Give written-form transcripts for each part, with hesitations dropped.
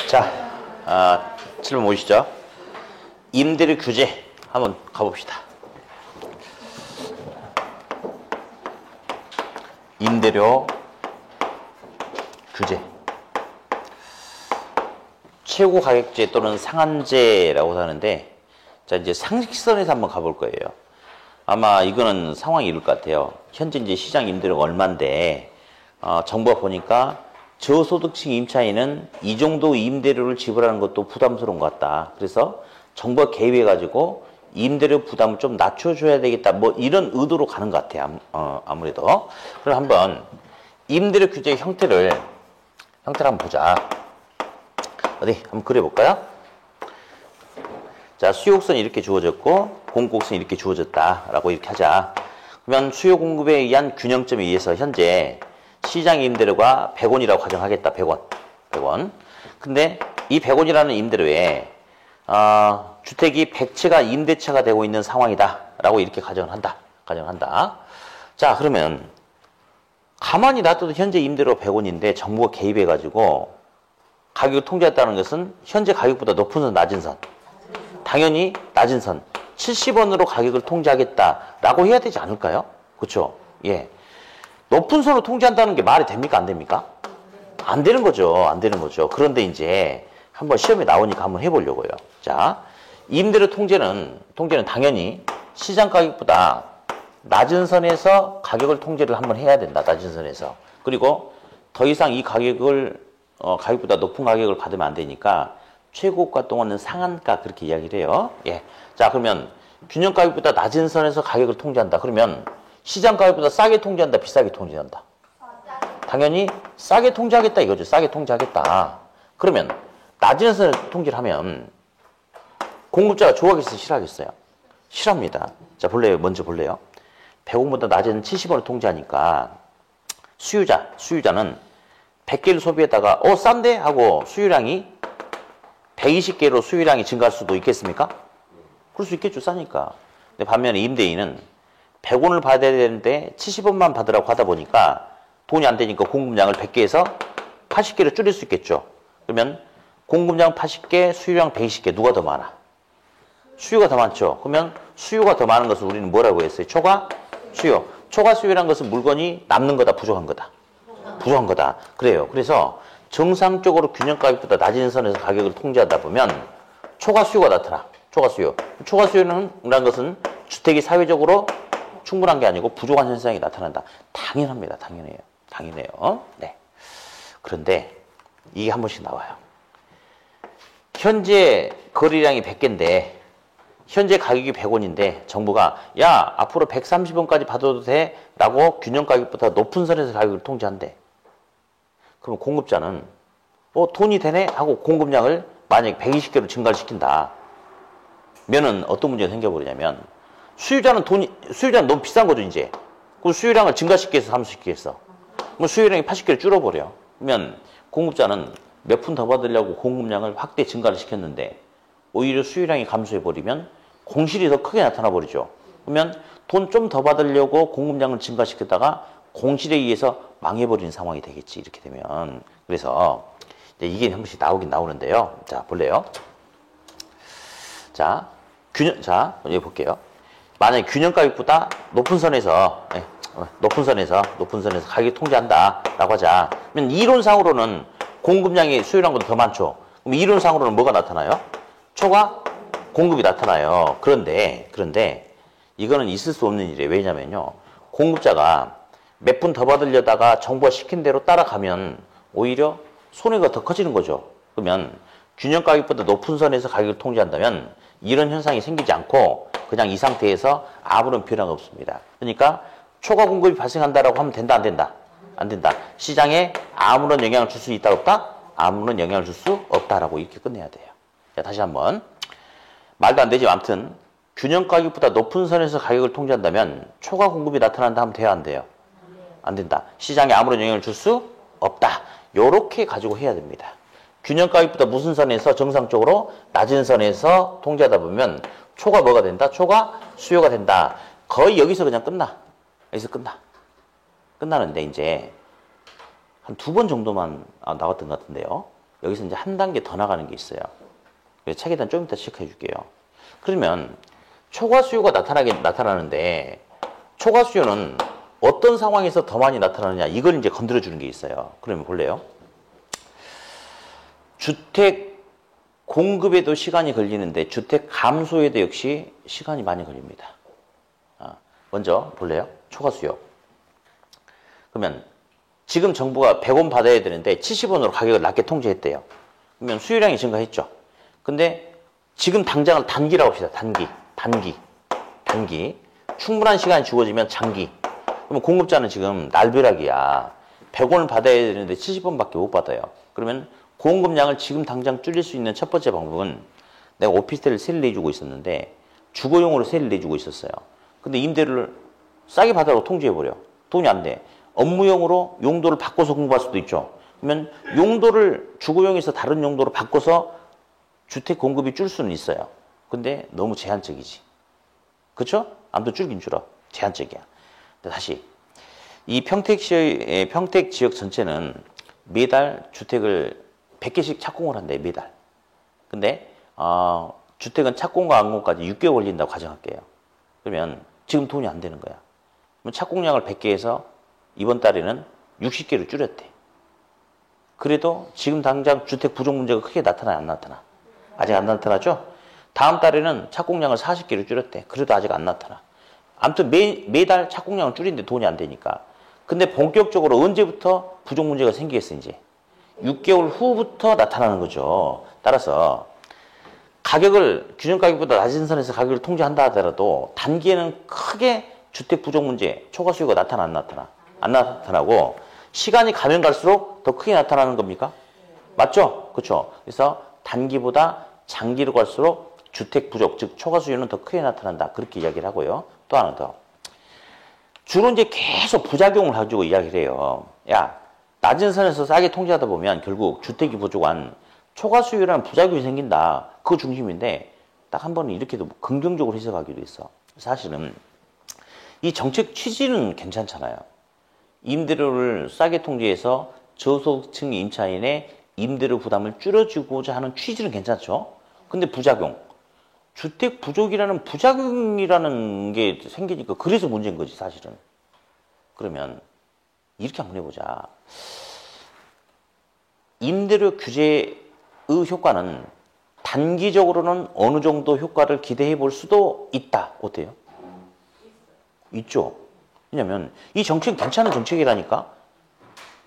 자, 질문 보시죠. 임대료 규제 한번 가봅시다. 임대료 규제. 최고 가격제 또는 상한제라고 하는데, 자, 이제 상식선에서 한번 가볼 거예요. 아마 이거는 상황이 이럴 것 같아요. 현재 이제 시장 임대료가 얼만데, 정부가 보니까 저소득층 임차인은 이 정도 임대료를 지불하는 것도 부담스러운 것 같다. 그래서 정부가 개입해가지고 임대료 부담을 좀 낮춰줘야 되겠다. 뭐 이런 의도로 가는 것 같아요. 아무래도. 그럼 한번 임대료 규제 형태를 한번 보자. 어디 한번 그려볼까요? 자, 수요 곡선이 이렇게 주어졌고 공급 곡선이 이렇게 주어졌다라고 이렇게 하자. 그러면 수요 공급에 의한 균형점에 의해서 현재 시장 임대료가 100원이라고 가정하겠다. 100원. 근데 이 100원이라는 임대료에 주택이 100채가 임대차가 되고 있는 상황이다. 라고 이렇게 가정한다. 자, 그러면 가만히 놔둬도 현재 임대료 100원인데 정부가 개입해가지고 가격을 통제했다는 것은 현재 가격보다 높은 선, 낮은 선. 당연히 낮은 선. 70원으로 가격을 통제하겠다라고 해야 되지 않을까요? 그렇죠? 예. 높은 선으로 통제한다는 게 말이 됩니까? 안 됩니까? 안 되는 거죠. 그런데 이제 한번 시험에 나오니까 한번 해보려고요. 자, 임대료 통제는 당연히 시장 가격보다 낮은 선에서 가격을 통제를 한번 해야 된다. 낮은 선에서. 그리고 더 이상 이 가격을 가격보다 높은 가격을 받으면 안 되니까 최고가 동안은 상한가 그렇게 이야기를 해요. 예. 자, 그러면 균형 가격보다 낮은 선에서 가격을 통제한다. 그러면 시장 가격보다 싸게 통제한다, 비싸게 통제한다? 당연히 싸게 통제하겠다 이거죠. 싸게 통제하겠다. 그러면 낮은 선을 통제를 하면 공급자가 좋아하겠어요, 싫어하겠어요? 싫어합니다. 자, 먼저 볼래요? 100원보다 낮은 70원을 통제하니까 수요자는 100개를 소비했다가 싼데? 하고 수요량이 120개로 수요량이 증가할 수도 있겠습니까? 그럴 수 있겠죠, 싸니까. 근데 반면에 임대인은 100원을 받아야 되는데 70원만 받으라고 하다 보니까 돈이 안 되니까 공급량을 100개에서 80개로 줄일 수 있겠죠. 그러면 공급량 80개, 수요량 120개 누가 더 많아? 수요가 더 많죠. 그러면 수요가 더 많은 것을 우리는 뭐라고 했어요? 초과 수요. 초과 수요란 것은 물건이 남는 거다, 부족한 거다? 부족한 거다. 그래요. 그래서 정상적으로 균형 가격보다 낮은 선에서 가격을 통제하다 보면 초과 수요가 나타나. 초과 수요. 초과 수요라는 것은 주택이 사회적으로 충분한 게 아니고 부족한 현상이 나타난다. 당연합니다. 당연해요. 네. 그런데 이게 한 번씩 나와요. 현재 거래량이 100개인데 현재 가격이 100원인데 정부가 야, 앞으로 130원까지 받아도 돼? 라고 균형 가격보다 높은 선에서 가격을 통제한대. 그럼 공급자는 돈이 되네? 하고 공급량을 만약에 120개로 증가를 시킨다. 면은 어떤 문제가 생겨버리냐면 수요자는 너무 비싼 거죠, 이제. 그럼 수요량을 증가시키기 위해서 감소시키기 위해서. 그럼 수요량이 80개를 줄어버려. 그러면 공급자는 몇 푼 더 받으려고 공급량을 확대 증가를 시켰는데 오히려 수요량이 감소해버리면 공실이 더 크게 나타나 버리죠. 그러면 돈 좀 더 받으려고 공급량을 증가시켰다가 공실에 의해서 망해버리는 상황이 되겠지, 이렇게 되면. 그래서 이게 한 번씩 나오는데요. 자, 볼래요? 자, 여기 볼게요. 만약에 균형 가격보다 높은 선에서 가격 통제한다라고 하자. 그러면 이론상으로는 공급량이 수요량보다 더 많죠. 그럼 이론상으로는 뭐가 나타나요? 초과 공급이 나타나요. 그런데 이거는 있을 수 없는 일이에요. 왜냐면요, 공급자가 몇 푼 더 받으려다가 정부가 시킨 대로 따라가면 오히려 손해가 더 커지는 거죠. 그러면 균형 가격보다 높은 선에서 가격을 통제한다면 이런 현상이 생기지 않고 그냥 이 상태에서 아무런 변화가 없습니다. 그러니까 초과 공급이 발생한다라고 하면 된다, 안 된다? 안 된다. 시장에 아무런 영향을 줄 수 있다, 없다? 아무런 영향을 줄 수 없다라고 이렇게 끝내야 돼요. 자, 다시 한번. 말도 안 되지만 아무튼 균형 가격보다 높은 선에서 가격을 통제한다면 초과 공급이 나타난다 하면 돼요, 안 돼요? 안 된다. 시장에 아무런 영향을 줄 수 없다. 요렇게 가지고 해야 됩니다. 균형 가격보다 무슨 선에서 정상적으로 낮은 선에서 통제하다 보면 초과 뭐가 된다? 초과 수요가 된다. 거의 여기서 그냥 끝나. 여기서 끝나는데 이제 한 2번 정도만 나왔던 것 같은데요. 여기서 이제 한 단계 더 나가는 게 있어요. 그래서 책에다 좀 이따 체크해 줄게요. 그러면 초과 수요가 나타나는데 초과 수요는 어떤 상황에서 더 많이 나타나느냐 이걸 이제 건드려 주는 게 있어요. 그러면 볼래요? 주택 공급에도 시간이 걸리는데 주택 감소에도 역시 시간이 많이 걸립니다. 먼저 볼래요? 초과 수요. 그러면 지금 정부가 100원 받아야 되는데 70원으로 가격을 낮게 통제했대요. 그러면 수요량이 증가했죠. 근데 지금 당장을 단기라고 합시다. 단기. 충분한 시간이 주어지면 장기. 그러면 공급자는 지금 날벼락이야. 100원을 받아야 되는데 70원밖에 못 받아요. 그러면 공급량을 지금 당장 줄일 수 있는 첫 번째 방법은 내가 오피스텔을 세를 내주고 있었는데 주거용으로 세를 내주고 있었어요. 근데 임대료를 싸게 받아라고 통제해버려. 돈이 안 돼. 업무용으로 용도를 바꿔서 공부할 수도 있죠. 그러면 용도를 주거용에서 다른 용도로 바꿔서 주택 공급이 줄 수는 있어요. 근데 너무 제한적이지. 그렇죠? 아무튼 줄긴 줄어. 제한적이야. 근데 다시 이 평택 지역 전체는 매달 주택을 100개씩 착공을 한대, 매달. 근데 주택은 착공과 완공까지 6개월 걸린다고 가정할게요. 그러면 지금 돈이 안 되는 거야. 그럼 착공량을 100개에서 이번 달에는 60개로 줄였대. 그래도 지금 당장 주택 부족 문제가 크게 나타나요, 안 나타나? 아직 안 나타나죠? 다음 달에는 착공량을 40개로 줄였대. 그래도 아직 안 나타나. 아무튼 매달 착공량을 줄이는데 돈이 안 되니까. 근데 본격적으로 언제부터 부족 문제가 생기겠어, 이제? 6개월 후부터 나타나는 거죠. 따라서 가격을 균형 가격보다 낮은 선에서 가격을 통제한다 하더라도 단기에는 크게 주택 부족 문제, 초과 수요가 나타나 안 나타나? 안 나타나고 시간이 가면 갈수록 더 크게 나타나는 겁니까? 맞죠? 그렇죠? 그래서 단기보다 장기로 갈수록 주택 부족, 즉 초과 수요는 더 크게 나타난다. 그렇게 이야기를 하고요. 또 하나 더. 주로 이제 계속 부작용을 가지고 이야기를 해요. 야, 낮은 선에서 싸게 통제하다 보면 결국 주택이 부족한 초과 수요라는 부작용이 생긴다. 그거 중심인데 딱 한 번은 이렇게도 긍정적으로 해석하기도 있어. 사실은 이 정책 취지는 괜찮잖아요. 임대료를 싸게 통제해서 저소득층 임차인의 임대료 부담을 줄여주고자 하는 취지는 괜찮죠. 근데 부작용. 주택 부족이라는 부작용이라는 게 생기니까 그래서 문제인 거지, 사실은. 그러면 이렇게 한번 해보자. 임대료 규제의 효과는 단기적으로는 어느 정도 효과를 기대해 볼 수도 있다. 어때요? 있죠. 왜냐면 이 정책은 괜찮은 정책이라니까.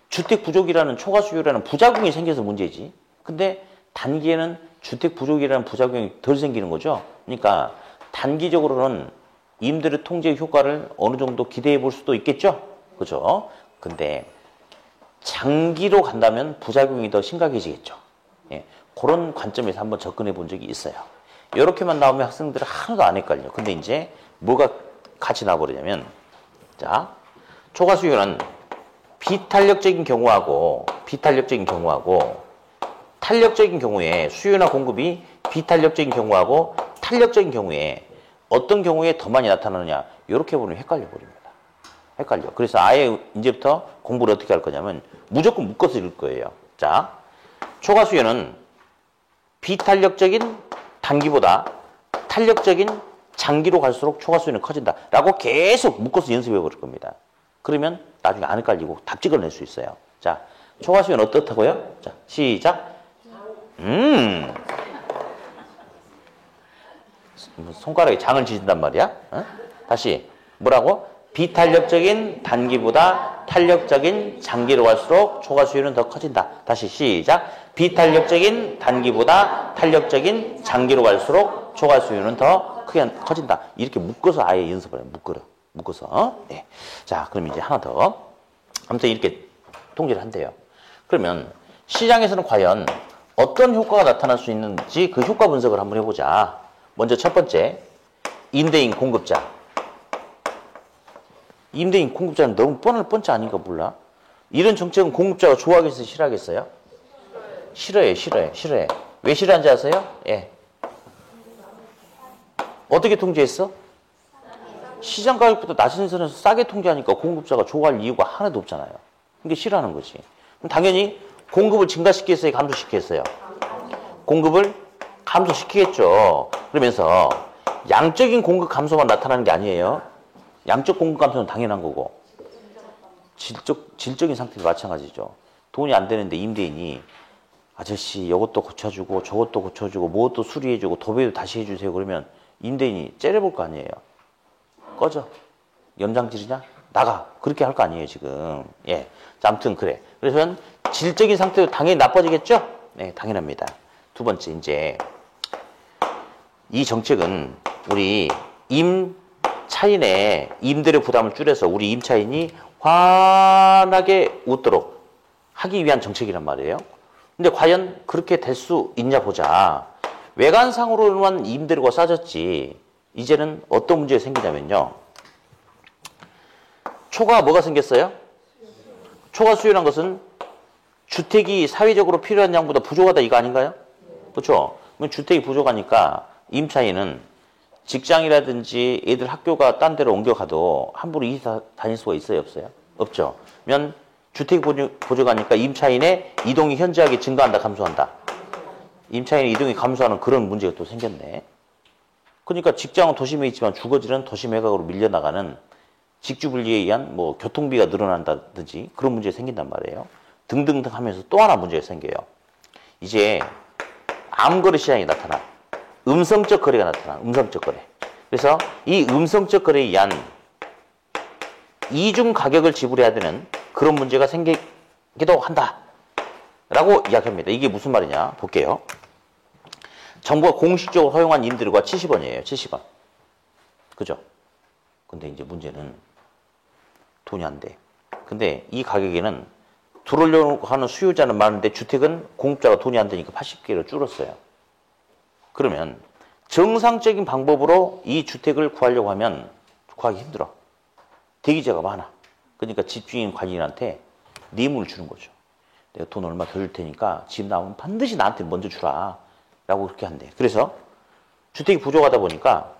주택 부족이라는 초과 수요라는 부작용이 생겨서 문제지. 근데 단기에는 주택 부족이라는 부작용이 덜 생기는 거죠. 그러니까 단기적으로는 임대료 통제 효과를 어느 정도 기대해 볼 수도 있겠죠. 그죠? 근데 장기로 간다면 부작용이 더 심각해지겠죠. 예, 그런 관점에서 한번 접근해 본 적이 있어요. 이렇게만 나오면 학생들은 하나도 안 헷갈려. 근데 이제 뭐가 같이 나와버리냐면, 자, 초과 수요는 비탄력적인 경우하고 탄력적인 경우에 수요나 공급이 비탄력적인 경우하고 탄력적인 경우에 어떤 경우에 더 많이 나타나느냐, 이렇게 보면 헷갈려 버립니다. 헷갈려. 그래서 아예 이제부터 공부를 어떻게 할 거냐면 무조건 묶어서 읽을 거예요. 자, 초과 수요는 비탄력적인 단기보다 탄력적인 장기로 갈수록 초과 수요는 커진다. 라고 계속 묶어서 연습해 버릴 겁니다. 그러면 나중에 안 헷갈리고 답 찍어낼 수 있어요. 자, 초과 수요는 어떻다고요? 자, 시작. 손가락에 장을 지진단 말이야? 어? 다시 뭐라고? 비탄력적인 단기보다 탄력적인 장기로 갈수록 초과 수요는 더 커진다. 다시 시작. 비탄력적인 단기보다 탄력적인 장기로 갈수록 초과 수요는 더 크게 커진다. 이렇게 묶어서 아예 연습을 해요. 묶어서. 네. 자, 그럼 이제 하나 더. 아무튼 이렇게 통제를 한대요. 그러면 시장에서는 과연 어떤 효과가 나타날 수 있는지 그 효과 분석을 한번 해보자. 먼저 첫 번째, 임대인 공급자. 임대인 공급자는 너무 뻔할 뻔짜 아닌가 몰라? 이런 정책은 공급자가 좋아하겠어요? 싫어하겠어요? 싫어해. 왜 싫어하는지 아세요? 예. 어떻게 통제했어? 시장 가격보다 낮은 선에서 싸게 통제하니까 공급자가 좋아할 이유가 하나도 없잖아요. 그러니까 싫어하는 거지. 그럼 당연히 공급을 증가시키겠어요? 감소시키겠어요? 공급을 감소시키겠죠. 그러면서 양적인 공급 감소만 나타나는 게 아니에요. 양적 공급 감소는 당연한 거고 질적인 상태도 마찬가지죠. 돈이 안 되는데 임대인이 아저씨 이것도 고쳐주고 저것도 고쳐주고 뭐도 수리해주고 도배도 다시 해주세요. 그러면 임대인이 째려볼 거 아니에요. 꺼져. 연장질이냐? 나가. 그렇게 할 거 아니에요 지금. 예. 자, 아무튼 그래. 그래서 질적인 상태도 당연히 나빠지겠죠? 네, 당연합니다. 두 번째 이제 이 정책은 우리 임차인의 임대료 부담을 줄여서 우리 임차인이 환하게 웃도록 하기 위한 정책이란 말이에요. 근데 과연 그렇게 될 수 있냐 보자. 외관상으로만 임대료가 싸졌지 이제는 어떤 문제가 생기냐면요. 초과 뭐가 생겼어요? 초과 수요라는 것은 주택이 사회적으로 필요한 양보다 부족하다 이거 아닌가요? 그렇죠? 주택이 부족하니까 임차인은 직장이라든지 애들 학교가 딴 데로 옮겨가도 함부로 이사 다닐 수가 있어요? 없어요? 없죠. 그러면 주택이 부족하니까 임차인의 이동이 현저하게 증가한다, 감소한다? 임차인의 이동이 감소하는 그런 문제가 또 생겼네. 그러니까 직장은 도심에 있지만 주거지는 도심 외곽으로 밀려나가는 직주분리에 의한 뭐 교통비가 늘어난다든지 그런 문제가 생긴단 말이에요. 등등등 하면서 또 하나 문제가 생겨요. 이제 암거래 시장이 나타나. 음성적 거래가 나타나. 음성적 거래. 그래서 이 음성적 거래에 의한 이중 가격을 지불해야 되는 그런 문제가 생기기도 한다. 라고 이야기합니다. 이게 무슨 말이냐? 볼게요. 정부가 공식적으로 허용한 임대료가 70원이에요. 70원. 그죠? 근데 이제 문제는 돈이 안 돼. 근데 이 가격에는 들어오려고 하는 수요자는 많은데 주택은 공급자가 돈이 안 되니까 80개로 줄었어요. 그러면 정상적인 방법으로 이 주택을 구하려고 하면 구하기 힘들어. 대기자가 많아. 그러니까 집주인 관리인한테 뇌물을 주는 거죠. 내가 돈 얼마 더 줄 테니까 집 나오면 반드시 나한테 먼저 주라. 라고 그렇게 한대. 그래서 주택이 부족하다 보니까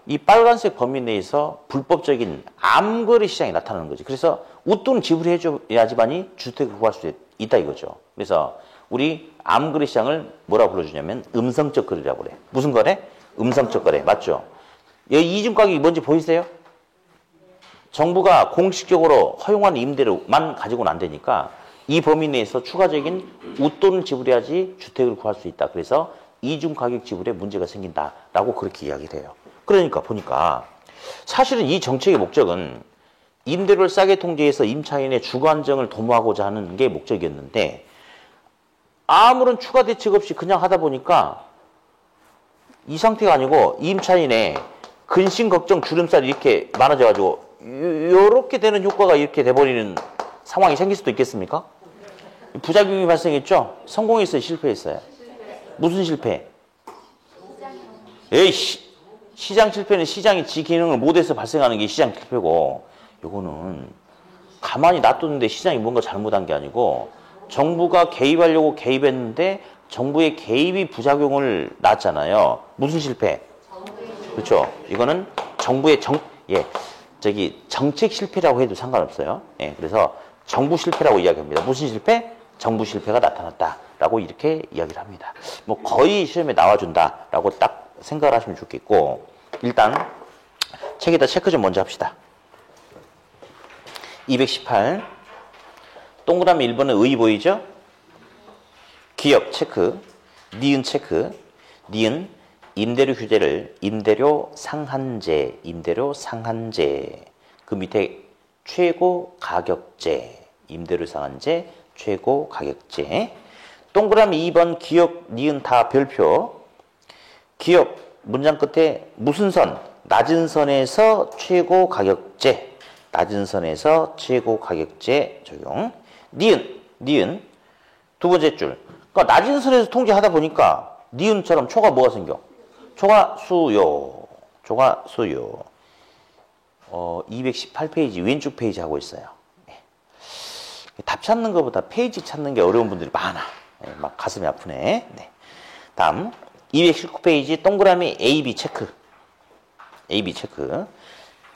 이 빨간색 범위 내에서 불법적인 암거래 시장이 나타나는 거지. 그래서 웃돈 지불해줘야지만이 주택을 구할 수 있다 이거죠. 그래서 우리 암거래 시장을 뭐라고 불러주냐면 음성적 거래라고 그래. 무슨 거래? 음성적 거래. 맞죠? 여기 이중 가격이 뭔지 보이세요? 정부가 공식적으로 허용한 임대료만 가지고는 안 되니까 이 범위 내에서 추가적인 웃돈을 지불해야지 주택을 구할 수 있다. 그래서 이중 가격 지불에 문제가 생긴다라고 그렇게 이야기를 해요. 그러니까 보니까 사실은 이 정책의 목적은 임대료를 싸게 통제해서 임차인의 주거 안정을 도모하고자 하는 게 목적이었는데 아무런 추가 대책 없이 그냥 하다 보니까 이 상태가 아니고 임차인의 근심 걱정 주름살이 이렇게 많아져가지고 이렇게 되는 효과가 이렇게 돼버리는 상황이 생길 수도 있겠습니까? 부작용이 발생했죠? 성공했어요? 실패했어요? 무슨 실패? 에이씨! 시장 실패는 시장이 지 기능을 못해서 발생하는 게 시장 실패고 이거는 가만히 놔뒀는데 시장이 뭔가 잘못한 게 아니고 정부가 개입하려고 개입했는데 정부의 개입이 부작용을 낳았잖아요. 무슨 실패? 그렇죠. 이거는 정부의 정책 실패라고 해도 상관없어요. 예, 그래서 정부 실패라고 이야기합니다. 무슨 실패? 정부 실패가 나타났다라고 이렇게 이야기를 합니다. 뭐 거의 시험에 나와준다라고 딱 생각을 하시면 좋겠고 일단 책에다 체크 좀 먼저 합시다. 218 동그라미 1번은 의 보이죠? 기억 체크, 니은 체크, 니은 임대료 휴재를 임대료 상한제 그 밑에 최고 가격제 임대료 상한제 최고 가격제 동그라미 2번 기억 니은 다 별표 기억 문장 끝에 무슨 선? 낮은 선에서 최고 가격제 낮은 선에서 최고 가격제 적용 니은 두 번째 줄 그러니까 낮은 선에서 통제하다 보니까 니은처럼 초가 뭐가 생겨? 초과 수요 218페이지 왼쪽 페이지 하고 있어요. 답 찾는 것보다 페이지 찾는 게 어려운 분들이 많아. 막 가슴이 아프네. 네. 다음 219페이지 동그라미 AB 체크.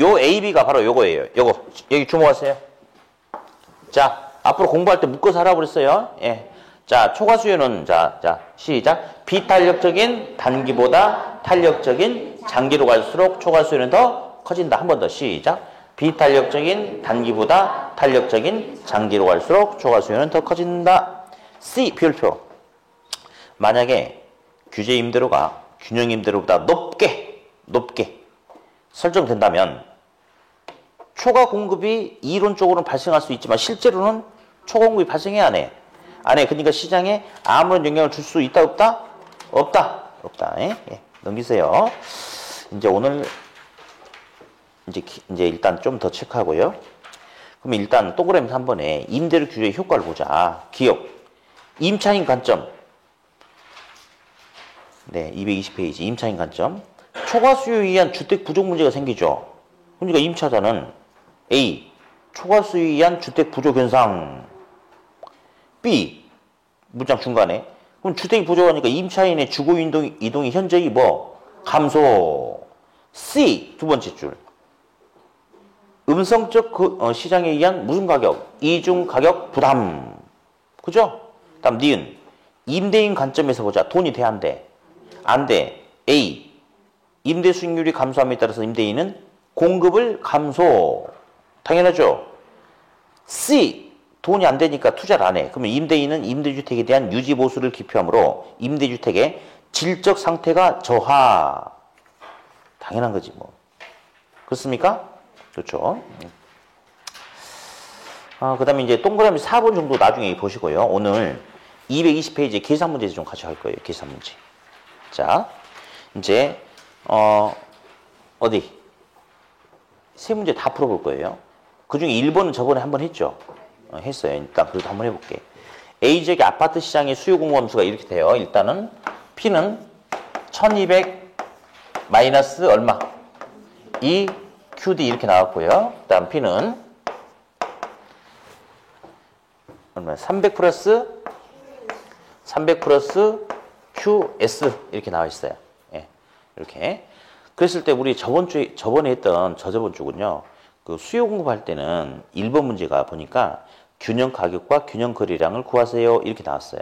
요 AB가 바로 요거예요. 요거 여기 주목하세요. 자, 앞으로 공부할 때 묶어서 하라고 그랬어요. 예. 자, 초과 수요는, 시작. 비탄력적인 단기보다 탄력적인 장기로 갈수록 초과 수요는 더 커진다. 한 번 더, 시작. 비탄력적인 단기보다 탄력적인 장기로 갈수록 초과 수요는 더 커진다. C, 비율표. 만약에 규제 임대료가 균형 임대료보다 높게 설정된다면 초과 공급이 이론적으로는 발생할 수 있지만 실제로는 초과 공급이 발생해야 안 해. 안 해. 그러니까 시장에 아무런 영향을 줄 수 있다, 없다? 없다. 예? 넘기세요. 이제 오늘 이제 일단 좀 더 체크하고요. 그럼 일단 동그라미 3번에 임대료 규제의 효과를 보자. 기억. 임차인 관점. 네, 220페이지 임차인 관점. 초과 수요에 의한 주택 부족 문제가 생기죠. 그러니까 임차자는 A. 초과 수요에 의한 주택 부족 현상. B. 문장 중간에. 그럼 주택이 부족하니까 임차인의 주거 이동이 현저히 감소. C. 두 번째 줄. 음성적 시장에 의한 무슨 가격? 이중 가격 부담. 그죠? 다음 니은. 임대인 관점에서 보자. 돈이 돼, 안 돼? 안 돼. A. 임대 수익률이 감소함에 따라서 임대인은 공급을 감소. 당연하죠. C. 돈이 안 되니까 투자를 안 해. 그러면 임대인은 임대주택에 대한 유지 보수를 기표하므로 임대주택의 질적 상태가 저하. 당연한 거지 뭐. 그렇습니까? 그렇죠. 그 다음에 이제 동그라미 4번 정도 나중에 보시고요. 오늘 220페이지 계산 문제 좀 같이 할 거예요. 계산 문제. 자, 이제 어디? 세 문제 다 풀어볼 거예요. 그중에 1번은 저번에 한번 했죠. 했어요. 일단 그래도 한번 해볼게. A지역의 아파트 시장의 수요 공급 함수가 이렇게 돼요. 일단은 P는 1200 마이너스 얼마? 2 QD 이렇게 나왔고요. 다음 P는 얼마? 300 플러스 QS 이렇게 나와 있어요. 예, 이렇게. 그랬을 때 우리 저번에 했던 저번 주군요. 그 수요 공급할 때는 1번 문제가 보니까 균형 가격과 균형 거래량을 구하세요. 이렇게 나왔어요.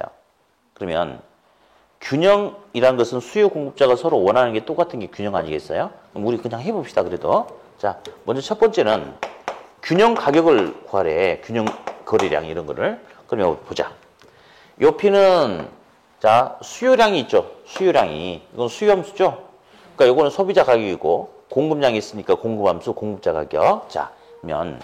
그러면 균형이란 것은 수요 공급자가 서로 원하는 게 똑같은 게 균형 아니겠어요? 그럼 우리 그냥 해봅시다. 그래도. 자, 먼저 첫 번째는 균형 가격을 구하래. 균형 거래량 이런 거를. 그러면 보자. 요 P는 자, 수요량이 있죠. 수요량이. 이건 수요함수죠. 그러니까 요거는 소비자 가격이고 공급량이 있으니까 공급함수, 공급자 가격. 자, 그러면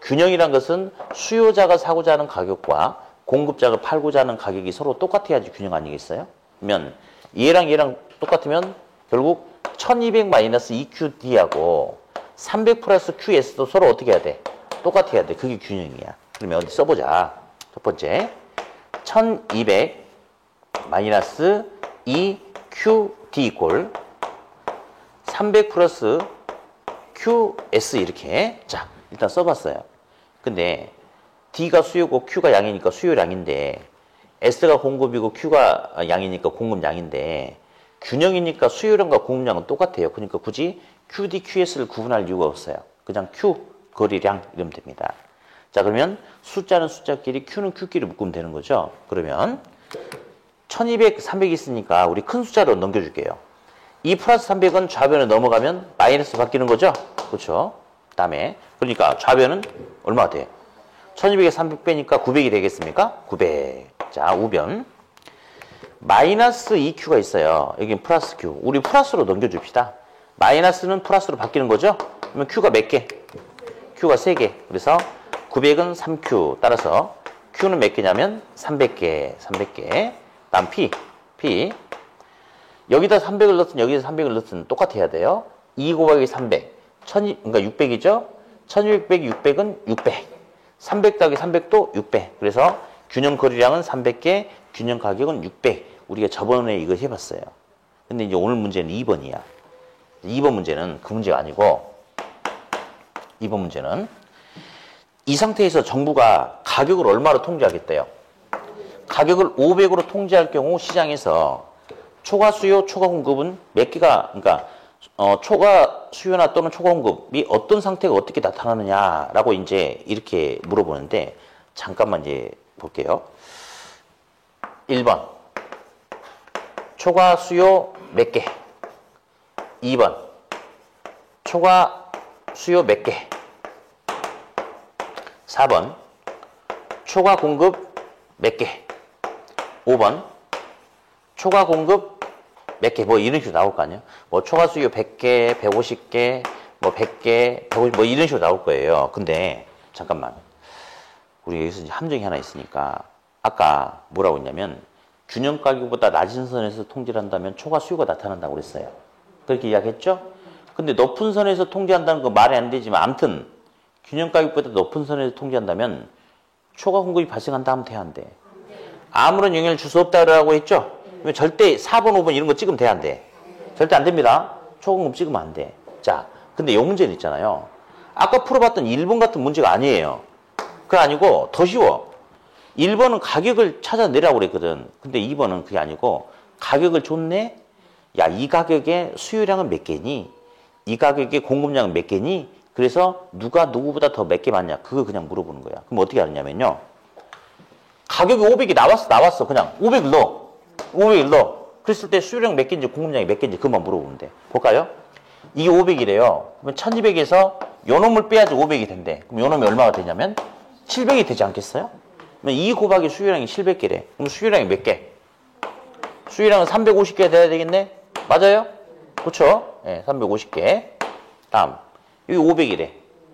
균형이란 것은 수요자가 사고자 하는 가격과 공급자가 팔고자 하는 가격이 서로 똑같아야지 균형 아니겠어요? 그러면 얘랑 똑같으면 결국 1200 마이너스 2QD하고 300 플러스 QS도 서로 어떻게 해야 돼? 똑같아야 돼. 그게 균형이야. 그러면 어디 써보자. 첫 번째 1200 마이너스 2QD 이꼴 300 플러스 QS 이렇게. 자, 일단 써봤어요. 근데 D가 수요고 Q가 양이니까 수요량인데 S가 공급이고 Q가 양이니까 공급량인데 균형이니까 수요량과 공급량은 똑같아요. 그러니까 굳이 QD, QS를 구분할 이유가 없어요. 그냥 Q, 거리량 이러면 됩니다. 자, 그러면 숫자는 숫자끼리 Q는 Q끼리 묶으면 되는 거죠. 그러면 1200, 300 있으니까 우리 큰 숫자로 넘겨줄게요. 2 플러스 300은 좌변을 넘어가면 마이너스 바뀌는 거죠? 그렇죠? 다음에 그러니까 좌변은 얼마가 돼? 1200에 300 빼니까 900이 되겠습니까? 900. 자, 우변. 마이너스 2Q가 있어요. 여기는 플러스 Q. 우리 플러스로 넘겨줍시다. 마이너스는 플러스로 바뀌는 거죠? 그러면 Q가 몇 개? Q가 3개. 그래서 900은 3Q. 따라서 Q는 몇 개냐면 300개. 300개. 다음 P. 여기다 300을 넣든 여기다 300을 넣든 똑같아야 돼요. 2 곱하기 300. 그러니까 600이죠? 1200, 600은 600. 300 더하기 300도 600. 그래서 균형 거리량은 300개, 균형 가격은 600. 우리가 저번에 이거 해봤어요. 근데 이제 오늘 문제는 2번이야. 2번 문제는 그 문제가 아니고 2번 문제는 이 상태에서 정부가 가격을 얼마로 통제하겠대요? 가격을 500으로 통제할 경우 시장에서 초과 수요, 초과 공급은 몇 개가, 그러니까 초과 수요나 또는 초과 공급이 어떤 상태가 어떻게 나타나느냐라고 이제 이렇게 물어보는데 잠깐만 이제 볼게요. 1번. 초과 수요 몇 개? 2번. 초과 수요 몇 개? 4번. 초과 공급 몇 개? 5번. 초과 공급 몇 개? 뭐 이런 식으로 나올 거 아니에요? 뭐 초과 수요 100개, 150개, 뭐 100개, 150, 뭐 이런 식으로 나올 거예요. 근데 잠깐만. 우리 여기서 이제 함정이 하나 있으니까 아까 뭐라고 했냐면 균형 가격보다 낮은 선에서 통제를 한다면 초과 수요가 나타난다고 그랬어요. 그렇게 이야기했죠? 근데 높은 선에서 통제한다는 거 말이 안 되지만 아무튼 균형 가격보다 높은 선에서 통제한다면 초과 공급이 발생한다 하면 돼야 안 돼? 아무런 영향을 줄 수 없다고 했죠? 그러면 절대 4번, 5번 이런 거 찍으면 돼, 안 돼? 절대 안 됩니다. 초과 공급 찍으면 안 돼. 자, 근데 요 문제는 있잖아요. 아까 풀어봤던 1번 같은 문제가 아니에요. 그게 아니고 더 쉬워. 1번은 가격을 찾아내라고 그랬거든. 근데 2번은 그게 아니고 가격을 줬네? 야, 이 가격에 수요량은 몇 개니? 이 가격에 공급량은 몇 개니? 그래서 누가 누구보다 더 몇 개 많냐? 그거 그냥 물어보는 거야. 그럼 어떻게 하느냐면요. 가격이 500이 나왔어. 그냥 500을 넣어. 500을 넣어. 그랬을 때 수요량 몇 개인지 공급량이 몇 개인지 그것만 물어보면 돼. 볼까요? 이게 500이래요. 그러면 1200에서 요 놈을 빼야지 500이 된대. 그럼 요 놈이 얼마가 되냐면 700이 되지 않겠어요? 그러면 2 곱하기 수요량이 700개래. 그럼 수요량이 몇 개? 수요량은 350개 돼야 되겠네? 맞아요? 그렇죠? 네, 350개. 다음 여기 500이래.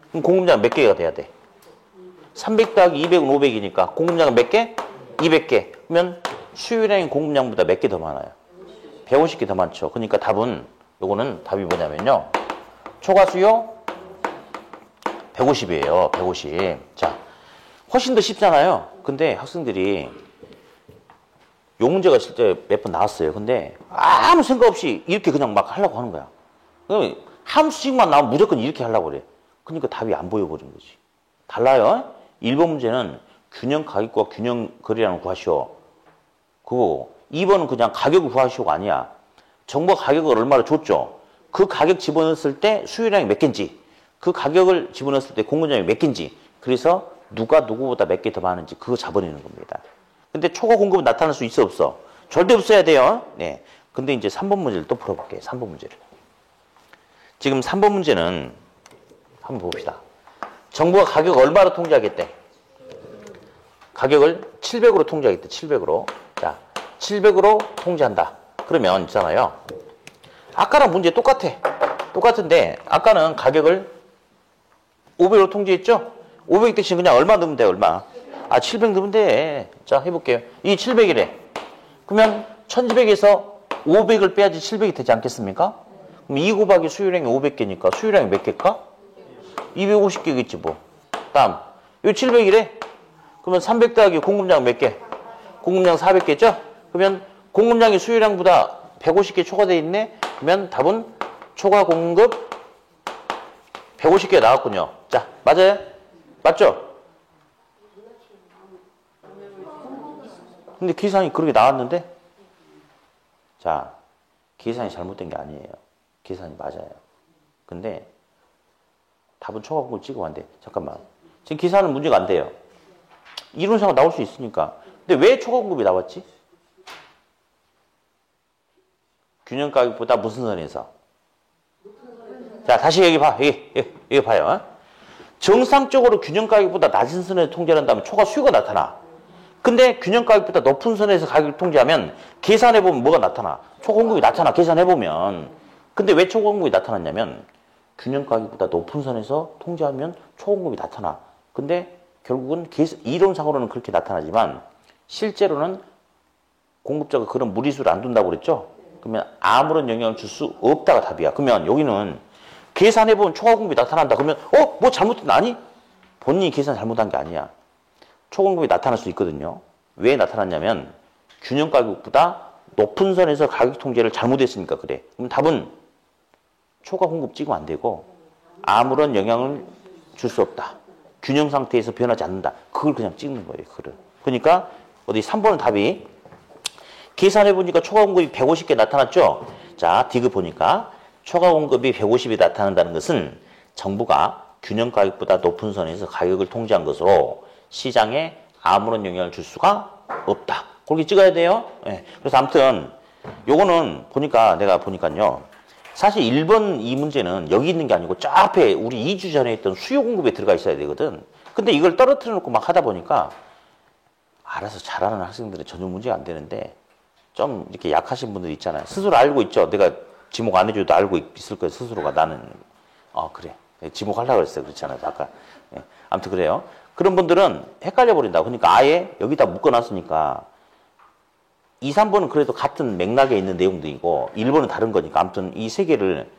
그럼 공급량 몇 개가 돼야 돼? 300 더하기 200은 500이니까 공급량은 몇 개? 200개. 그러면 수요량이 공급량보다 몇 개 더 많아요? 150개 더 많죠. 그러니까 답은 요거는 답이 뭐냐면요. 초과 수요 150이에요. 150. 자, 훨씬 더 쉽잖아요. 근데 학생들이 요 문제가 실제 몇 번 나왔어요. 근데 아무 생각 없이 이렇게 그냥 막 하려고 하는 거야. 그럼 함수식만 나오면 무조건 이렇게 하려고 그래. 그러니까 답이 안 보여버린 거지. 달라요. 1번 문제는 균형 가격과 균형 거래량을 구하시오. 그거 2번은 그냥 가격을 구하시오가 아니야. 정부가 가격을 얼마를 줬죠. 그 가격 집어넣었을 때 수요량이 몇 개인지, 그 가격을 집어넣었을 때 공급량이 몇 개인지, 그래서 누가 누구보다 몇 개 더 많은지 그거 잡아내는 겁니다. 근데 초과 공급은 나타날 수 있어 없어? 절대 없어야 돼요. 네. 근데 이제 3번 문제를 또 풀어볼게요. 3번 문제를. 지금 3번 문제는 한번 봅시다. 정부가 가격을 얼마로 통제하겠대? 가격을 700으로 통제하겠대. 700으로. 자, 700으로 통제한다. 그러면 있잖아요. 아까랑 문제 똑같아. 똑같은데 아까는 가격을 500으로 통제했죠? 500 대신 그냥 얼마 넣으면 돼요? 얼마? 아, 700 넣으면 돼. 자, 해볼게요. 이 700이래. 그러면 1200에서 500을 빼야지 700이 되지 않겠습니까? 그럼 2 곱하기 수요량이 500개니까 수요량이 몇 개일까? 250개겠지 뭐. 다음 이 700이래. 그러면 300 더하기 공급량 몇 개? 공급량 400개죠? 그러면 공급량이 수요량보다 150개 초과되어 있네? 그러면 답은 초과 공급 150개 나왔군요. 자, 맞아요? 맞죠? 근데 계산이 그렇게 나왔는데? 자, 계산이 잘못된 게 아니에요. 계산이 맞아요. 근데 답은 초과 공급 찍어 왔는데 잠깐만. 지금 계산은 문제가 안 돼요. 이론상으로 나올 수 있으니까. 근데 왜 초과 공급이 나왔지? 균형 가격보다 무슨 선에서? 자, 다시 여기 봐. 여기 봐요. 정상적으로 균형 가격보다 낮은 선에서 통제를 한다면 초과 수요가 나타나. 근데 균형 가격보다 높은 선에서 가격을 통제하면 계산해보면 뭐가 나타나? 초과 공급이 나타나. 계산해보면. 근데 왜 초과 공급이 나타났냐면 균형 가격보다 높은 선에서 통제하면 초과 공급이 나타나. 근데 결국은 이론상으로는 그렇게 나타나지만 실제로는 공급자가 그런 무리수를 안 둔다고 그랬죠? 그러면 아무런 영향을 줄 수 없다가 답이야. 그러면 여기는 계산해보면 초과 공급이 나타난다. 그러면 뭐 잘못된 아니? 본인이 계산 잘못한 게 아니야. 초과 공급이 나타날 수 있거든요. 왜 나타났냐면 균형 가격보다 높은 선에서 가격 통제를 잘못했으니까 그래. 그럼 답은 초과 공급 찍으면 안 되고 아무런 영향을 줄 수 없다. 균형 상태에서 변하지 않는다. 그걸 그냥 찍는 거예요. 그걸. 그러니까 어디 3번은 답이 계산해보니까 초과 공급이 150개 나타났죠? 자, 디귿 보니까 초과 공급이 150이 나타난다는 것은 정부가 균형 가격보다 높은 선에서 가격을 통제한 것으로 시장에 아무런 영향을 줄 수가 없다. 그렇게 찍어야 돼요. 예. 그래서 아무튼 요거는 보니까 내가 보니까요. 사실 1번 이 문제는 여기 있는 게 아니고 저 앞에 우리 2주 전에 했던 수요 공급에 들어가 있어야 되거든. 근데 이걸 떨어뜨려 놓고 막 하다 보니까 알아서 잘하는 학생들은 전혀 문제가 안 되는데 좀 이렇게 약하신 분들 있잖아요. 스스로 알고 있죠. 내가 지목 안 해줘도 알고 있을 거예요. 스스로가 나는 그래. 지목하려고 그랬어요. 그렇잖아요. 아까. 예. 아무튼 그래요. 그런 분들은 헷갈려 버린다. 그러니까 아예 여기다 묶어놨으니까 2, 3번은 그래도 같은 맥락에 있는 내용들이고 1번은 다른 거니까 아무튼 이 세 개를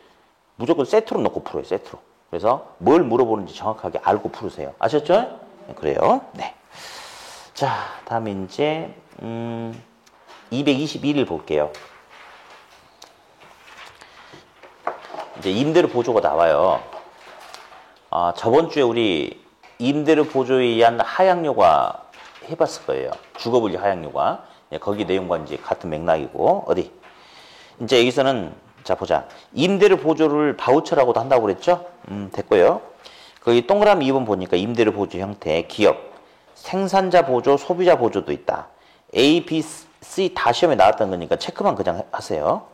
무조건 세트로 넣고 풀어요. 세트로. 그래서 뭘 물어보는지 정확하게 알고 풀으세요. 아셨죠? 네, 그래요. 네. 자, 다음에 이제 221일 볼게요. 이제 임대료 보조가 나와요. 저번 주에 우리 임대료 보조에 의한 하향료가 해봤을 거예요. 주거분리 하향료가. 거기 내용과 이제 같은 맥락이고, 어디? 이제 여기서는, 자, 보자. 임대료 보조를 바우처라고도 한다고 그랬죠? 됐고요. 거기 동그라미 2번 보니까 임대료 보조 형태, 기업, 생산자 보조, 소비자 보조도 있다. A, B, C 다 시험에 나왔던 거니까 체크만 그냥 하세요.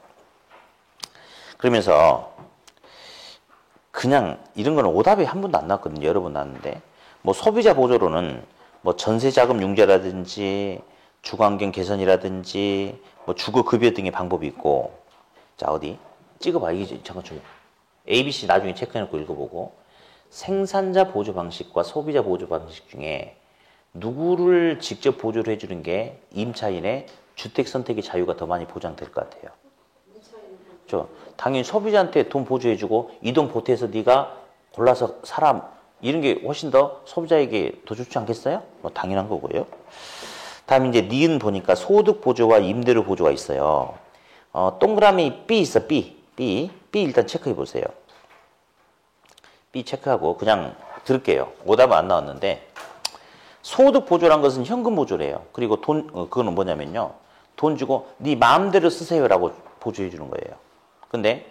그러면서, 그냥 이런 거는 오답이 한 번도 안 나왔거든요. 여러 번 나왔는데. 뭐 소비자 보조로는 뭐 전세자금 융자라든지 주거환경 개선이라든지 뭐 주거급여 등의 방법이 있고. 자, 어디? 찍어봐. 이게 잠깐 좀 A, B, C 나중에 체크해놓고 읽어보고. 생산자 보조 방식과 소비자 보조 방식 중에 누구를 직접 보조를 해주는 게 임차인의 주택 선택의 자유가 더 많이 보장될 것 같아요. 당연히 소비자한테 돈 보조해주고 이 돈 보태서 네가 골라서 사라 이런 게 훨씬 더 소비자에게 더 좋지 않겠어요? 뭐 당연한 거고요. 다음 이제 니은 보니까 소득 보조와 임대료 보조가 있어요. 동그라미 B 있어. B 일단 체크해 보세요. B 체크하고 그냥 들을게요. 오답은 안 나왔는데 소득 보조란 것은 현금 보조래요. 그리고 그거는 뭐냐면요. 돈 주고 네 마음대로 쓰세요라고 보조해 주는 거예요. 근데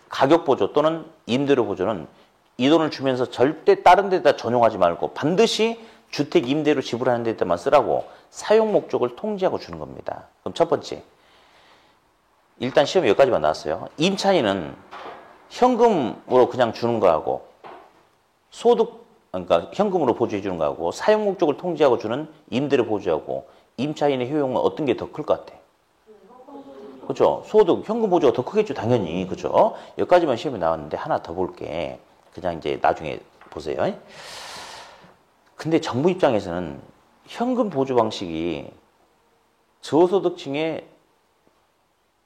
가격 보조 또는 임대료 보조는 이 돈을 주면서 절대 다른 데다 전용하지 말고 반드시 주택 임대료 지불하는 데다만 쓰라고 사용 목적을 통지하고 주는 겁니다. 그럼 첫 번째, 일단 시험 여기까지만 나왔어요. 임차인은 현금으로 그냥 주는 거하고 그러니까 현금으로 보조해 주는 거하고 사용 목적을 통지하고 주는 임대료 보조하고 임차인의 효용은 어떤 게 더 클 것 같아? 그렇죠. 소득, 현금 보조가 더 크겠죠. 당연히. 그렇죠. 여기까지만 시험에 나왔는데 하나 더 볼게. 그냥 이제 나중에 보세요. 근데 정부 입장에서는 현금 보조 방식이 저소득층의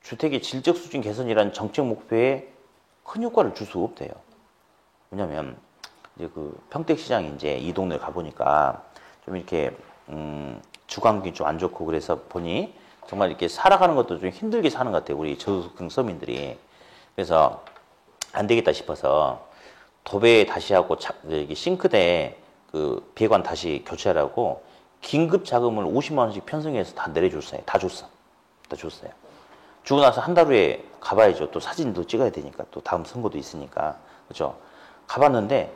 주택의 질적 수준 개선이라는 정책 목표에 큰 효과를 줄 수 없대요. 왜냐면 이제 그 평택시장에 이제 이 동네 가보니까 좀 이렇게 주거환경이 좀 안 좋고 그래서 보니 정말 이렇게 살아가는 것도 좀 힘들게 사는 것 같아요. 우리 저소득층 서민들이. 그래서 안 되겠다 싶어서 도배 다시 하고 여기 싱크대 그 배관 다시 교체하라고 긴급 자금을 50만 원씩 편성해서 다 내려줬어요. 다 줬어요. 주고 나서 한 달 후에 가봐야죠. 또 사진도 찍어야 되니까 또 다음 선거도 있으니까 그렇죠. 가봤는데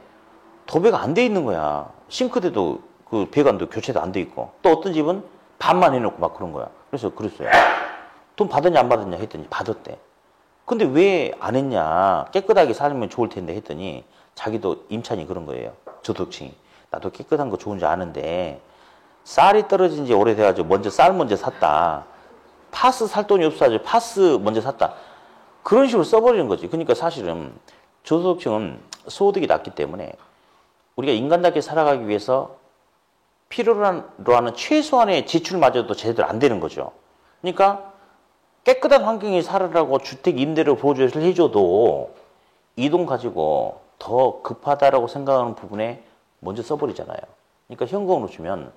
도배가 안 돼 있는 거야. 싱크대도 그 배관도 교체도 안 돼 있고 또 어떤 집은 반만 해놓고 막 그런 거야. 그래서 그랬어요. 돈 받았냐 안 받았냐 했더니 받았대. 근데 왜 안 했냐. 깨끗하게 살면 좋을 텐데 했더니 자기도 임차인이 그런 거예요. 저소득층이. 나도 깨끗한 거 좋은 줄 아는데 쌀이 떨어진 지 오래돼가지고 쌀 먼저 샀다. 파스 살 돈이 없어가지고 파스 먼저 샀다. 그런 식으로 써버리는 거지. 그러니까 사실은 저소득층은 소득이 낮기 때문에 우리가 인간답게 살아가기 위해서 필요로 하는 최소한의 지출마저도 제대로 안 되는 거죠. 그러니까 깨끗한 환경에 살으라고 주택 임대료 보조를 해줘도 이 돈 가지고 더 급하다라고 생각하는 부분에 먼저 써버리잖아요. 그러니까 현금으로 주면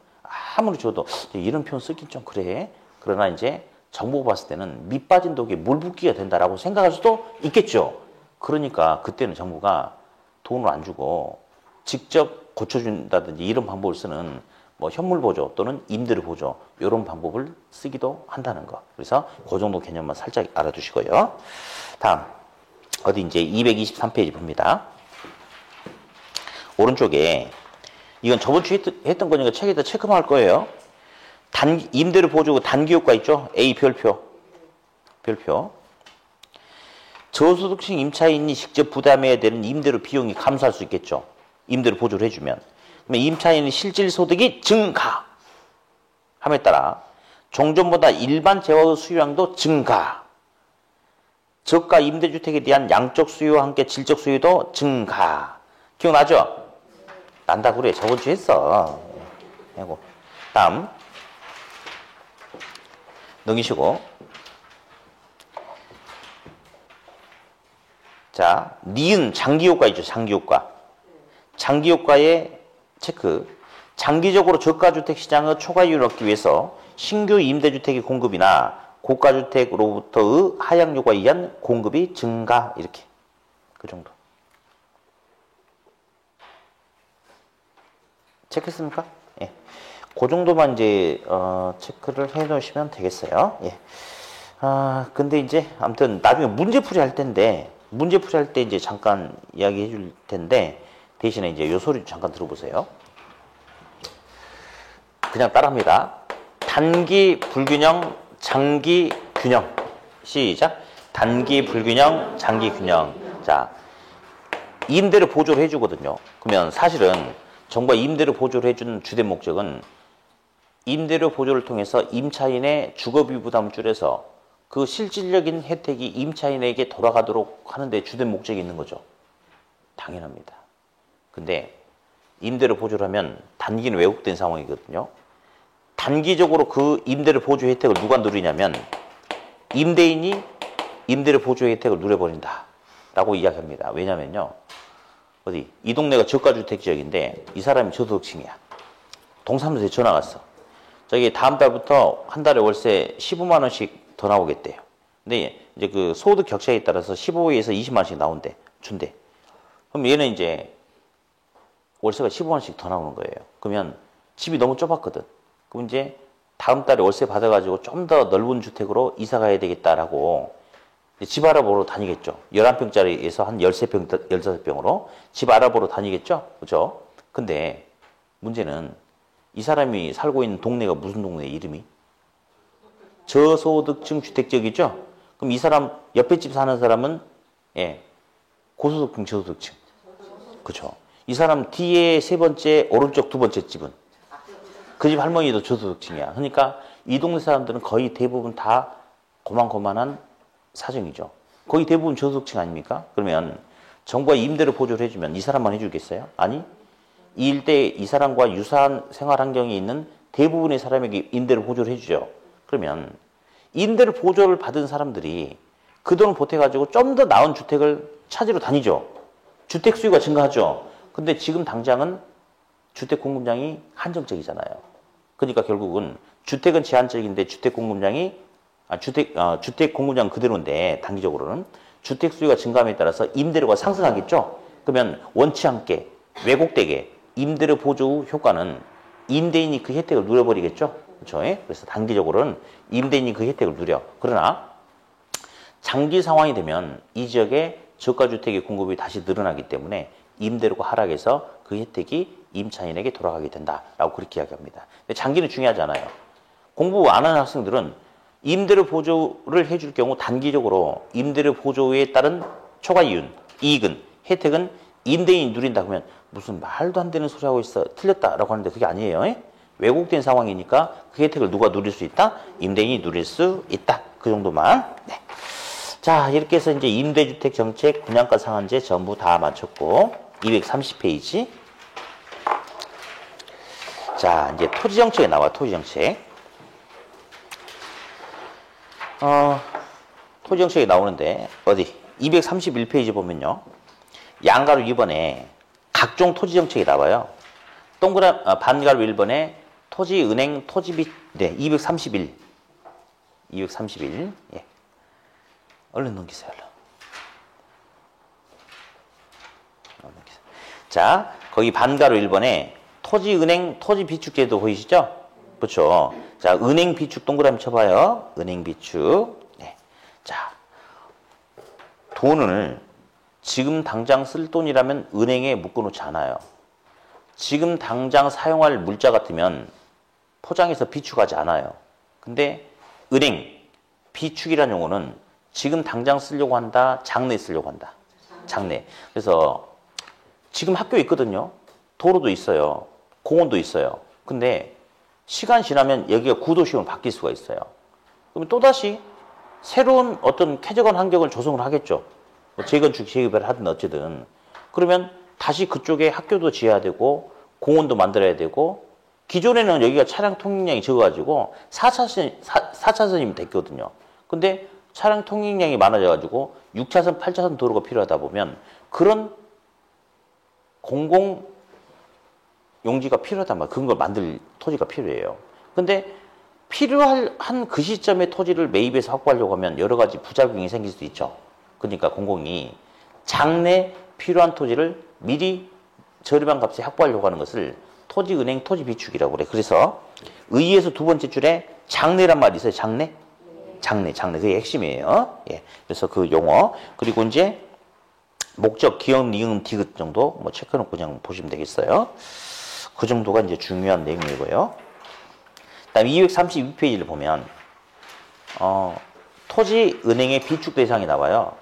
아무리 줘도 이런 표현 쓰긴 좀 그래. 그러나 이제 정보가 봤을 때는 밑 빠진 독에 물 붓기가 된다라고 생각할 수도 있겠죠. 그러니까 그때는 정부가 돈을 안 주고 직접 고쳐준다든지 이런 방법을 쓰는 뭐 현물 보조 또는 임대료 보조 이런 방법을 쓰기도 한다는 거. 그래서 그 정도 개념만 살짝 알아두시고요. 다음 어디 이제 223페이지 봅니다. 오른쪽에 이건 저번 주에 했던 거니까 책에다 체크만 할 거예요. 임대료 보조 단기효과 있죠? A 별표. 저소득층 임차인이 직접 부담해야 되는 임대료 비용이 감소할 수 있겠죠. 임대료 보조를 해주면. 그러면 임차인의 실질 소득이 증가. 함에 따라 종전보다 일반 재화 수요량도 증가. 저가 임대주택에 대한 양적 수요와 함께 질적 수요도 증가. 기억나죠? 난다 그래. 저번 주에 했어. 하고 다음 넘기시고. 자, 니은 장기효과 있죠. 장기효과. 장기효과의 체크. 장기적으로 저가주택 시장의 초과이율을 얻기 위해서 신규 임대주택의 공급이나 고가주택으로부터의 하향 요구에 의한 공급이 증가. 이렇게. 그 정도. 체크했습니까? 예. 그 정도만 이제, 체크를 해 놓으시면 되겠어요. 예. 근데 이제, 아무튼, 나중에 문제풀이 할 텐데, 문제풀이 할 때 이제 잠깐 이야기해 줄 텐데, 대신에 이제 요 소리 잠깐 들어보세요. 그냥 따라합니다. 단기 불균형, 장기 균형. 시작. 단기 불균형, 장기 균형. 자, 임대료 보조를 해주거든요. 그러면 사실은 정부가 임대료 보조를 해주는 주된 목적은 임대료 보조를 통해서 임차인의 주거비 부담을 줄여서 그 실질적인 혜택이 임차인에게 돌아가도록 하는데 주된 목적이 있는 거죠. 당연합니다. 근데 임대료 보조를 하면 단기는 왜곡된 상황이거든요. 단기적으로 그 임대료 보조 혜택을 누가 누리냐면 임대인이 임대료 보조 혜택을 누려버린다 라고 이야기합니다. 왜냐면요. 어디 이 동네가 저가주택 지역인데 이 사람이 저소득층이야. 동사무소에 전화 왔어. 저기 다음 달부터 한 달에 월세 15만 원씩 더 나오겠대요. 근데 이제 그 소득 격차에 따라서 15에서 20만 원씩 나온대. 준대. 그럼 얘는 이제 월세가 15만 원씩 더 나오는 거예요. 그러면 집이 너무 좁았거든. 그럼 이제 다음 달에 월세 받아가지고 좀 더 넓은 주택으로 이사 가야 되겠다라고 집 알아보러 다니겠죠. 11평짜리에서 한 13평, 15평으로 집 알아보러 다니겠죠. 그죠? 근데 문제는 이 사람이 살고 있는 동네가 무슨 동네 이름이? 저소득층 주택지역이죠? 그럼 이 사람 옆에 집 사는 사람은 예, 고소득층, 저소득층. 그죠? 이 사람 뒤에 세 번째, 오른쪽 두 번째 집은 그 집 할머니도 저소득층이야. 그러니까 이 동네 사람들은 거의 대부분 다 고만고만한 사정이죠. 거의 대부분 저소득층 아닙니까? 그러면 정부가 임대료 보조를 해주면 이 사람만 해주겠어요? 아니, 이 일대에 이 사람과 유사한 생활 환경이 있는 대부분의 사람에게 임대료 보조를 해주죠. 그러면 임대료 보조를 받은 사람들이 그 돈을 보태가지고 좀 더 나은 주택을 찾으러 다니죠. 주택 수요가 증가하죠. 근데 지금 당장은 주택 공급량이 한정적이잖아요. 그러니까 결국은 주택은 제한적인데 주택 공급량이 주택 공급량 그대로인데 단기적으로는 주택 수요가 증가함에 따라서 임대료가 상승하겠죠. 그러면 원치 않게 왜곡되게 임대료 보조 효과는 임대인이 그 혜택을 누려버리겠죠. 그렇죠? 그래서 단기적으로는 임대인이 그 혜택을 누려. 그러나 장기 상황이 되면 이 지역에 저가주택의 공급이 다시 늘어나기 때문에 임대료가 하락해서 그 혜택이 임차인에게 돌아가게 된다라고 그렇게 이야기합니다. 근데 장기는 중요하잖아요. 공부 안 하는 학생들은 임대료 보조를 해줄 경우 단기적으로 임대료 보조에 따른 초과이윤, 이익은, 혜택은 임대인이 누린다 그러면 무슨 말도 안 되는 소리 하고 있어. 틀렸다라고 하는데 그게 아니에요. 왜곡된 상황이니까 그 혜택을 누가 누릴 수 있다? 임대인이 누릴 수 있다. 그 정도만. 네. 자, 이렇게 해서 이제 임대주택 정책, 분양가 상한제 전부 다 마쳤고 230페이지. 자, 이제 토지정책에 나와, 토지정책. 토지정책에 나오는데, 어디? 231페이지 보면요. 양가로 2번에 각종 토지정책이 나와요. 반가로 1번에 토지은행, 토지빚, 네, 231. 231. 예. 얼른 넘기세요, 얼른. 자, 거기 반가로 1번에 토지은행, 토지비축제도 보이시죠? 그렇죠. 자, 은행 비축 동그라미 쳐봐요. 은행 비축. 네. 자, 돈을 지금 당장 쓸 돈이라면 은행에 묶어놓지 않아요. 지금 당장 사용할 물자 같으면 포장해서 비축하지 않아요. 근데 은행, 비축이라는 용어는 지금 당장 쓰려고 한다, 장래에 쓰려고 한다. 장래. 그래서 지금 학교에 있거든요. 도로도 있어요. 공원도 있어요. 근데 시간 지나면 여기가 구도시로 바뀔 수가 있어요. 그러면 또다시 새로운 어떤 쾌적한 환경을 조성을 하겠죠. 뭐 재건축, 재개발을 하든 어쨌든. 그러면 다시 그쪽에 학교도 지어야 되고 공원도 만들어야 되고 기존에는 여기가 차량 통행량이 적어가지고 4차선이면 됐거든요. 근데 차량 통행량이 많아져가지고 6차선, 8차선 도로가 필요하다 보면 그런 공공 용지가 필요하단 말이에요. 그런 걸 만들 토지가 필요해요. 근데 필요한 그 시점에 토지를 매입해서 확보하려고 하면 여러 가지 부작용이 생길 수도 있죠. 그러니까 공공이 장래 필요한 토지를 미리 저렴한 값에 확보하려고 하는 것을 토지은행 토지비축이라고 그래. 그래서 의의에서 두 번째 줄에 장래란 말이 있어요. 장래? 장래. 그게 핵심이에요. 예. 그래서 그 용어. 그리고 이제 목적, 기억, 니은, 디귿 정도 뭐 체크해놓고 그냥 보시면 되겠어요. 그 정도가 이제 중요한 내용이고요. 그다음 232페이지를 보면 토지 은행의 비축 대상이 나와요.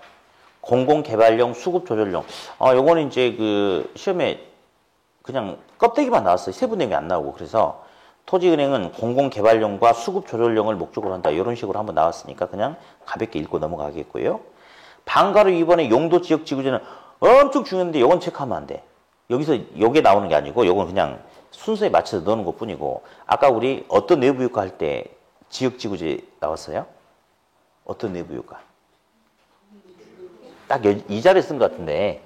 공공개발용, 수급조절용. 요거는 이제 그 시험에 그냥 껍데기만 나왔어요. 세부 내용이 안 나오고. 그래서 토지은행은 공공개발용과 수급조절용을 목적으로 한다. 이런 식으로 한번 나왔으니까 그냥 가볍게 읽고 넘어가겠고요. 방가로 이번에 용도 지역 지구제는 엄청 중요한데 요건 체크하면 안 돼. 여기서 요게 나오는 게 아니고 요건 그냥 순서에 맞춰서 넣는 것 뿐이고 아까 우리 어떤 내부유가 할 때 지역 지구제 나왔어요? 어떤 내부유가? 딱 이 자리에 쓴 것 같은데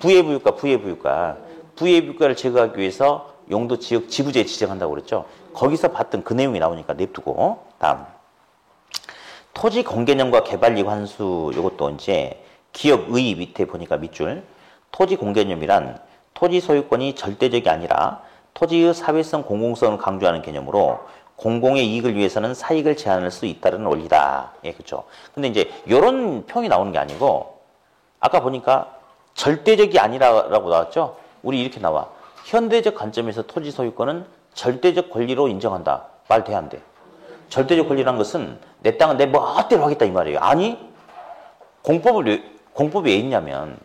부예부유가를 제거하기 위해서 용도 지역 지구제 지정한다고 그랬죠. 거기서 봤던 그 내용이 나오니까 냅두고 다음 토지 공개념과 개발이익 환수 요것도 이제 기업의 밑에 보니까 밑줄 토지 공개념이란 토지 소유권이 절대적이 아니라 토지의 사회성 공공성을 강조하는 개념으로 공공의 이익을 위해서는 사익을 제한할 수 있다는 원리다. 예, 그렇죠. 근데 이제 이런 평이 나오는 게 아니고 아까 보니까 절대적이 아니라고 나왔죠. 우리 이렇게 나와. 현대적 관점에서 토지 소유권은 절대적 권리로 인정한다. 말 돼, 안 돼? 절대적 권리란 것은 내 땅은 내 멋대로 하겠다 이 말이에요. 아니, 공법이 왜 있냐면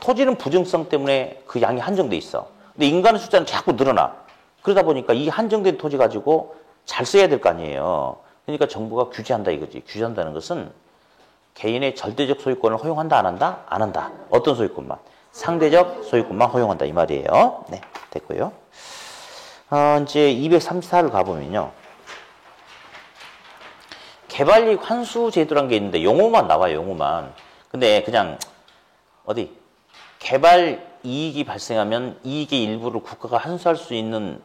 토지는 부정성 때문에 그 양이 한정돼 있어. 근데 인간의 숫자는 자꾸 늘어나. 그러다 보니까 이 한정된 토지 가지고 잘 써야 될 거 아니에요. 그러니까 정부가 규제한다 이거지. 규제한다는 것은 개인의 절대적 소유권을 허용한다 안 한다? 안 한다. 어떤 소유권만? 상대적 소유권만 허용한다 이 말이에요. 네, 됐고요. 이제 234를 가보면요. 개발이익 환수 제도라는 게 있는데 용어만 나와요. 용어만. 근데 그냥 어디 개발 이익이 발생하면 이익의 일부를 국가가 환수할 수 있는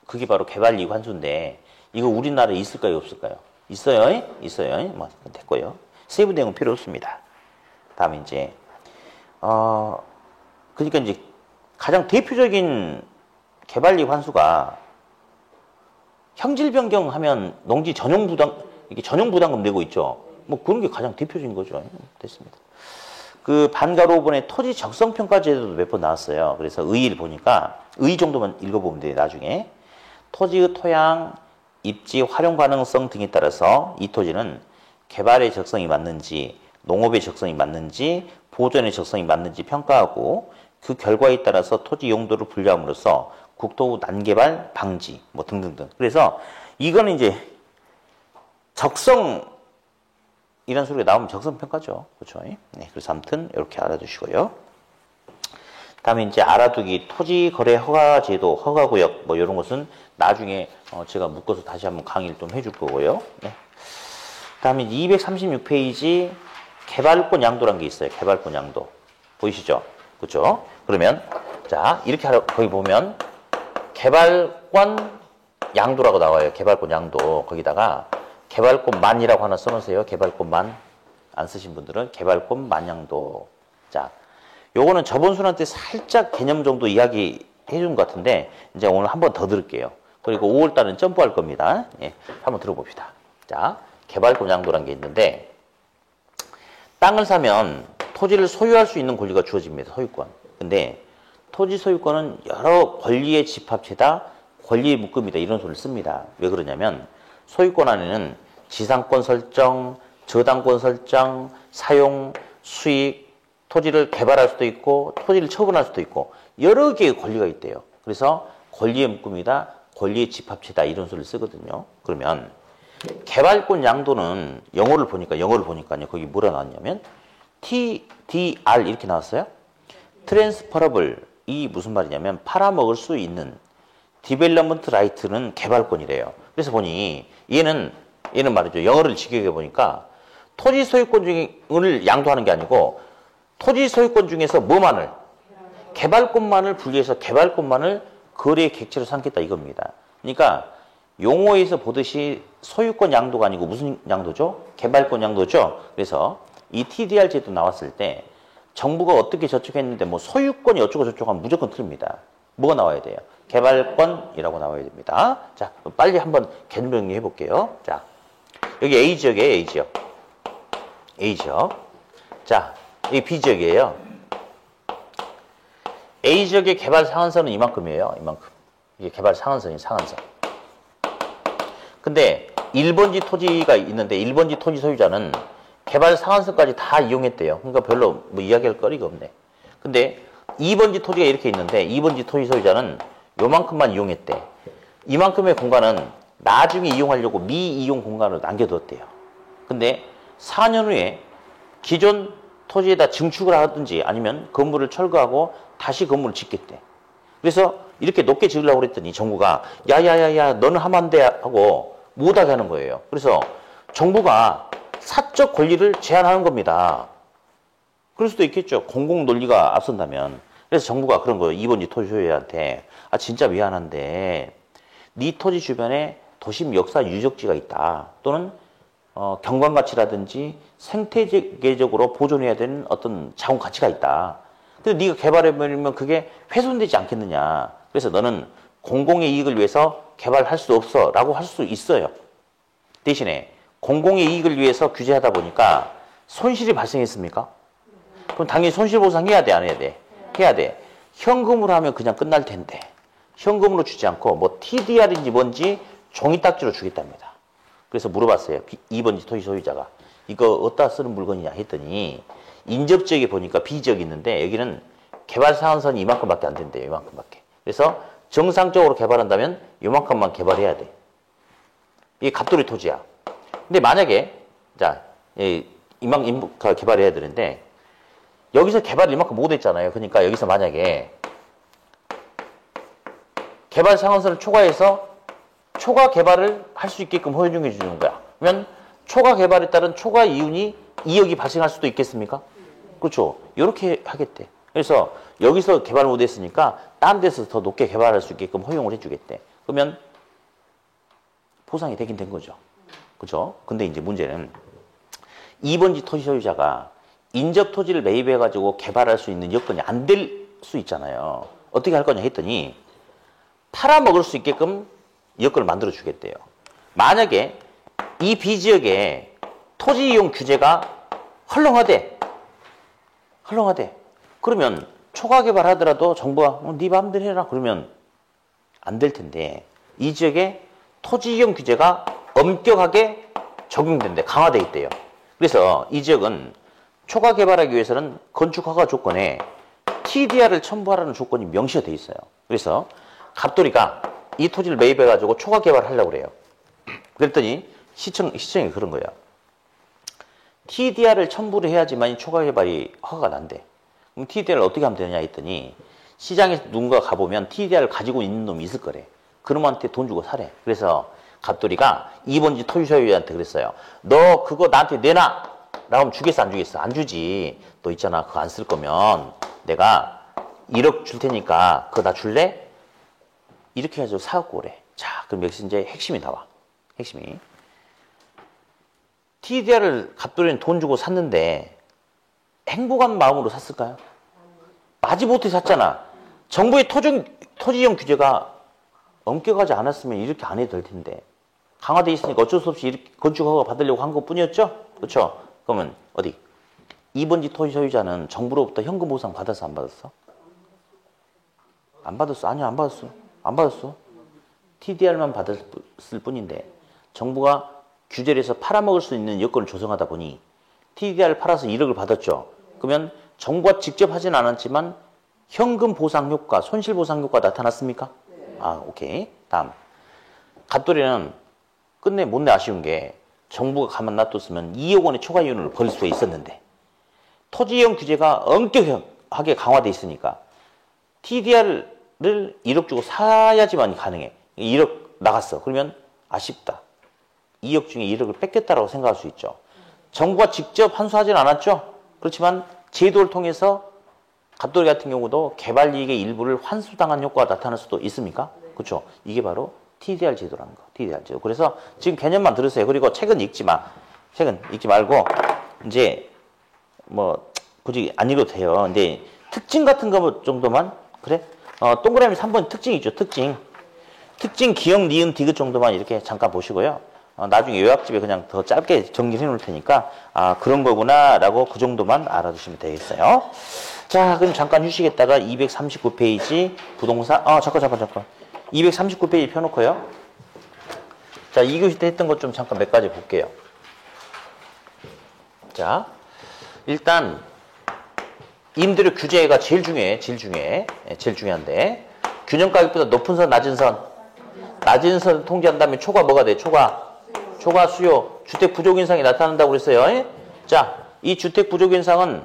그게 바로 개발이익 환수인데 이거 우리나라에 있을까요? 없을까요? 있어요. 있어요. 뭐 됐고요. 세부 내용은 필요 없습니다. 다음에 이제 그러니까 이제 가장 대표적인 개발이익 환수가 형질 변경하면 농지 전용 부담금 내고 있죠. 뭐 그런 게 가장 대표적인 거죠. 됐습니다. 그 반가로 번에 토지 적성 평가 제도도 몇 번 나왔어요. 그래서 의의를 보니까 의 정도만 읽어보면 돼요. 나중에 토지의 토양, 입지, 활용 가능성 등에 따라서 이 토지는 개발의 적성이 맞는지, 농업의 적성이 맞는지, 보존의 적성이 맞는지 평가하고 그 결과에 따라서 토지 용도를 분류함으로써 국토 난개발 방지 뭐 등등등. 그래서 이거는 이제 적성 이런 소리가 나오면 적성평가죠. 그렇죠? 네, 그래서 아무튼 이렇게 알아두시고요. 다음에 이제 알아두기 토지 거래 허가 제도, 허가 구역 뭐 이런 것은 나중에 제가 묶어서 다시 한번 강의를 좀 해줄 거고요. 네. 다음에 236페이지 개발권 양도란 게 있어요. 개발권 양도. 보이시죠? 그렇죠? 그러면 자, 이렇게 거기 보면 개발권 양도라고 나와요. 개발권 양도. 거기다가 개발권만이라고 하나 써놓으세요. 개발권만. 안 쓰신 분들은 개발권 만양도. 자, 요거는 저번 수능 때 살짝 개념 정도 이야기 해준 것 같은데 이제 오늘 한 번 더 들을게요. 그리고 5월달은 점프할 겁니다. 예, 한번 들어봅시다. 자, 개발권 양도란 게 있는데 땅을 사면 토지를 소유할 수 있는 권리가 주어집니다. 소유권. 근데 토지 소유권은 여러 권리의 집합체다, 권리의 묶음이다 이런 소리를 씁니다. 왜 그러냐면 소유권 안에는 지상권 설정, 저당권 설정, 사용, 수익, 토지를 개발할 수도 있고 토지를 처분할 수도 있고 여러 개의 권리가 있대요. 그래서 권리의 묶음이다, 권리의 집합체다 이런 소리를 쓰거든요. 그러면 개발권 양도는 영어를 보니까요. 거기 뭐라 나왔냐면 TDR 이렇게 나왔어요. 트랜스퍼러블. 이 무슨 말이냐면 팔아먹을 수 있는 디벨롭먼트 라이트는 개발권이래요. 그래서 보니 얘는 말이죠. 영어를 직역해 보니까 토지 소유권을 양도하는 게 아니고 토지 소유권 중에서 뭐만을 개발권만을 분리해서 개발권만을 거래의 객체로 삼겠다 이겁니다. 그러니까 용어에서 보듯이 소유권 양도가 아니고 무슨 양도죠? 개발권 양도죠. 그래서 이 TDR 제도 나왔을 때 정부가 어떻게 저축했는데 뭐 소유권이 어쩌고 저쩌고 하면 무조건 틀립니다. 뭐가 나와야 돼요? 개발권이라고 나와야 됩니다. 자, 빨리 한번 개념 정리해 볼게요. 자, 여기 A지역이에요, A지역. A지역. 자, 여기 B지역이에요. A지역의 개발 상한선은 이만큼이에요. 이만큼. 이게 개발 상한선이에요, 상한선. 근데 1번지 토지가 있는데 1번지 토지 소유자는 개발 상한선까지 다 이용했대요. 그러니까 별로 뭐 이야기할 거리가 없네. 근데 2번지 토지가 이렇게 있는데 2번지 토지 소유자는 요만큼만 이용했대. 이만큼의 공간은 나중에 이용하려고 미이용 공간을 남겨뒀대요. 근데 4년 후에 기존 토지에다 증축을 하든지 아니면 건물을 철거하고 다시 건물을 짓겠대. 그래서 이렇게 높게 지으려고 그랬더니 정부가 야야야야 너는 하면 안 돼 하고 못하게 하는 거예요. 그래서 정부가 사적 권리를 제한하는 겁니다. 그럴 수도 있겠죠. 공공 논리가 앞선다면. 그래서 정부가 그런 거예요. 2번지 토지 소유자한테 진짜 미안한데 네 토지 주변에 도심 역사 유적지가 있다. 또는 경관가치라든지 생태계적으로 보존해야 되는 어떤 자원 가치가 있다. 근데 네가 개발해버리면 그게 훼손되지 않겠느냐. 그래서 너는 공공의 이익을 위해서 개발할 수 없어 라고 할 수 있어요. 대신에 공공의 이익을 위해서 규제하다 보니까 손실이 발생했습니까? 그럼 당연히 손실보상해야 돼, 안 해야 돼? 해야 돼. 현금으로 하면 그냥 끝날 텐데 현금으로 주지 않고 뭐 TDR인지 뭔지 종이딱지로 주겠답니다. 그래서 물어봤어요. 2번지 토지 소유자가 이거 어디다 쓰는 물건이냐 했더니 인접지역에 보니까 B지역이 있는데 여기는 개발 상한선이 이만큼밖에 안 된대요. 이만큼밖에. 그래서 정상적으로 개발한다면 이만큼만 개발해야 돼. 이게 갑돌이 토지야. 근데 만약에 자 이만큼 개발해야 되는데 여기서 개발을 이만큼 못 했잖아요. 그러니까 여기서 만약에 개발 상한선을 초과해서 초과 개발을 할 수 있게끔 허용해 주는 거야. 그러면 초과 개발에 따른 초과 이윤이 2억이 발생할 수도 있겠습니까? 그렇죠. 이렇게 하겠대. 그래서 여기서 개발 못 했으니까 딴 데서 더 높게 개발할 수 있게끔 허용을 해주겠대. 그러면 보상이 되긴 된 거죠. 그렇죠? 근데 이제 문제는 2번지 토지 소유자가 인접 토지를 매입해가지고 개발할 수 있는 여건이 안 될 수 있잖아요. 어떻게 할 거냐 했더니 팔아먹을 수 있게끔 여건을 만들어 주겠대요. 만약에 이 B지역에 토지 이용 규제가 헐렁하대. 그러면 초과 개발하더라도 정부가 네 마음대로 해라 그러면 안 될 텐데 이 지역에 토지 이용 규제가 엄격하게 적용된대. 강화돼 있대요. 그래서 이 지역은 초과 개발하기 위해서는 건축 허가 조건에 TDR을 첨부하라는 조건이 명시가 돼 있어요. 그래서 갑돌이가 이 토지를 매입해가지고 초과 개발하려고 그래요. 그랬더니 시청이 그런 거예요. TDR을 첨부를 해야지만 초과 개발이 허가가 난대. 그럼 TDR을 어떻게 하면 되느냐 했더니 시장에서 누군가 가보면 TDR을 가지고 있는 놈이 있을 거래. 그놈한테 돈 주고 사래. 그래서 갑돌이가 2번지 토지 소유자한테 그랬어요. 너 그거 나한테 내놔. 라고 하면 주겠어 안 주겠어? 안 주지. 너 있잖아 그거 안 쓸 거면 내가 1억 줄 테니까 그거 나 줄래? 이렇게 해가지고 사갖고 오래. 자, 그럼 여기서 이제 핵심이 나와. 핵심이. TDR을 갑돌이는 돈 주고 샀는데 행복한 마음으로 샀을까요? 마지못해 샀잖아. 정부의 토지용 규제가 엄격하지 않았으면 이렇게 안 해도 될 텐데 강화돼 있으니까 어쩔 수 없이 이렇게 건축허가 받으려고 한 것뿐이었죠? 그렇죠? 그러면 어디? 2번지 토지 소유자는 정부로부터 현금 보상 받았어 안 받았어? 안 받았어. 아니야, 안 받았어. 안 받았어. TDR만 받았을 뿐인데 정부가 규제를 해서 팔아먹을 수 있는 여건을 조성하다 보니 TDR 팔아서 1억을 받았죠. 그러면 정부가 직접 하진 않았지만 현금 보상 효과, 손실 보상 효과 나타났습니까? 아, 오케이. 다음. 갑돌이는 끝내 못내 아쉬운 게 정부가 가만 놔뒀으면 2억 원의 초과 이윤을 벌일 수가 있었는데 토지이용 규제가 엄격하게 강화돼 있으니까 TDR을 1억 주고 사야지만 가능해. 1억 나갔어. 그러면 아쉽다. 2억 중에 1억을 뺏겼다라고 생각할 수 있죠. 정부가 직접 환수하진 않았죠. 그렇지만 제도를 통해서 갑돌이 같은 경우도 개발 이익의 일부를 환수당한 효과가 나타날 수도 있습니까? 그렇죠. 이게 바로 TDR 제도라는 거. TDR 제도. 그래서 지금 개념만 들으세요. 그리고 책은 읽지 마. 책은 읽지 말고 이제 뭐 굳이 안 읽어도 돼요. 근데 특징 같은 거 정도만 그래? 동그라미 3번 특징 있죠. 특징. 특징 기억, 니은, 디귿 정도만 이렇게 잠깐 보시고요. 나중에 요약집에 그냥 더 짧게 정리해 놓을 테니까 아 그런 거구나 라고 그 정도만 알아두시면 되겠어요. 자 그럼 잠깐 휴식했다가 239페이지 부동산 잠깐 239페이지 펴놓고요. 자 2교시 때 했던 것 좀 잠깐 몇 가지 볼게요. 자 일단 임대료 규제가 제일 중요한데 균형가격보다 높은 선 낮은 선 통제한다면 초과 뭐가 돼? 초과 수요, 주택 부족 현상이 나타난다고 그랬어요. 자, 이 주택 부족 현상은